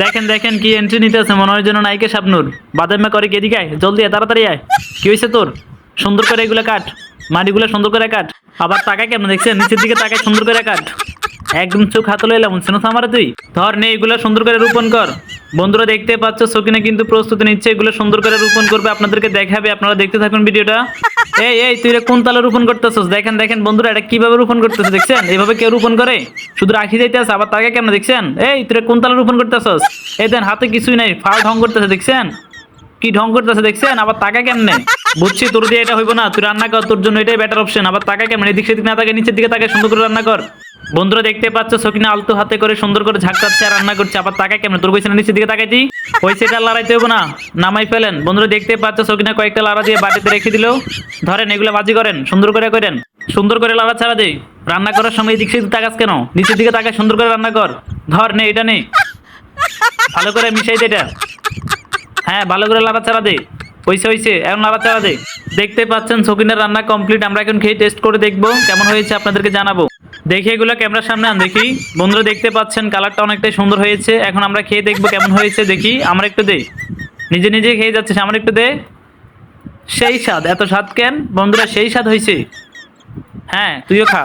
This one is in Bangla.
দেখেন দেখেন কি এন্ট্রি নিতে আছে, মনে হয় যেন নায়িকা শাবনূর। বাদামে করে কে এদিকে আয়, জলদি আয়, তাড়াতাড়ি আয়। কি হয়েছে তোর? সুন্দর করে এগুলো কাট, মাটিগুলো সুন্দর করে কাট। আবার তাকায় কেমন দেখছেন, নিচের দিকে তাকায়, সুন্দর করে কাট। একদম চোখ হাতলে এলাম শুনো আমারে তুই। ধর নে এগুলো সুন্দর করে রোপণ কর। বন্ধুরা দেখতে পাচ্ছ সকিনা কিন্তু প্রস্তুতি নিচ্ছে, এগুলো সুন্দর করে রোপণ করবে, আপনাদেরকে দেখাবে, আপনারা দেখতে থাকুন ভিডিওটা। এই এই তুই কোন তালে রোপণ করতেছস? দেখেন দেখেন বন্ধুরা, এটা কিভাবে রোপণ করতেছে দেখছেন? এইভাবে কেউ রোপণ করে? শুধু রাখি যাইতে আছে, আবার তাকে কেমন দেখছেন? এই তুই কোন তালে রোপণ করতেছস? এই দেন হাতে কিছুই নাই, ফাল ঢং করতেছে দেখছেন? কি ঢং করতেছে দেখছেন? আবার তাকা কেমনে? বুঝছি তোর দিয়ে এটা হইব না, তুই রান্না কর, তোর জন্য এটাই বেটার অপশন। আবার তাকা কেমন? এদিক সেদিক না তাকে, নিচের দিকে তাকে, সুন্দর করে রান্না কর। বন্ধুরা দেখতে পাচ্ছ সকিনা আলতো হাতে করে সুন্দর করে ঝাঁকটাচ্ছে আর রান্না করছে। আবার তাকায় কেমন? তোর কইছে না নিচের দিকে তাকাইতি? ওই সেটা লড়াইতে হইব না, নামাই ফেলেন। বন্ধুরা দেখতে পাচ্ছ সকিনা কয়েকটা লাড়া দিয়ে বাটিতে রেখে দিল। ধরেন এগুলো বাজি করেন, সুন্দর করে করেন, সুন্দর করে লাড়া ছাড়া দেই। রান্না করার সময় এদিক সেদিক তাকাস কেন? নিচের দিকে তাকায় সুন্দর করে রান্না কর। ধর নে এটা নে, ভালো করে মিশাই দে এটা। হ্যাঁ ভালো করে লাড়াচাড়া দে। হইছে হইছে, এখন লাড়াচাড়া দে। দেখতে পাচ্ছেন সকিনার রান্না কমপ্লিট। আমরা এখন খেয়ে টেস্ট করে দেখবো কেমন হয়েছে, আপনাদেরকে জানাবো। দেখি এগুলো ক্যামেরার সামনে আন দেখি। বন্ধুরা দেখতে পাচ্ছেন কালারটা অনেকটাই সুন্দর হয়েছে। এখন আমরা খেয়ে দেখবো কেমন হয়েছে, দেখি। আমার একটু দে, নিজে নিজে খেয়ে যাচ্ছে, আমার একটু দে। সেই স্বাদ, এত স্বাদ কেন বন্ধুরা? সেই স্বাদ হয়েছে। হ্যাঁ তুইও খা।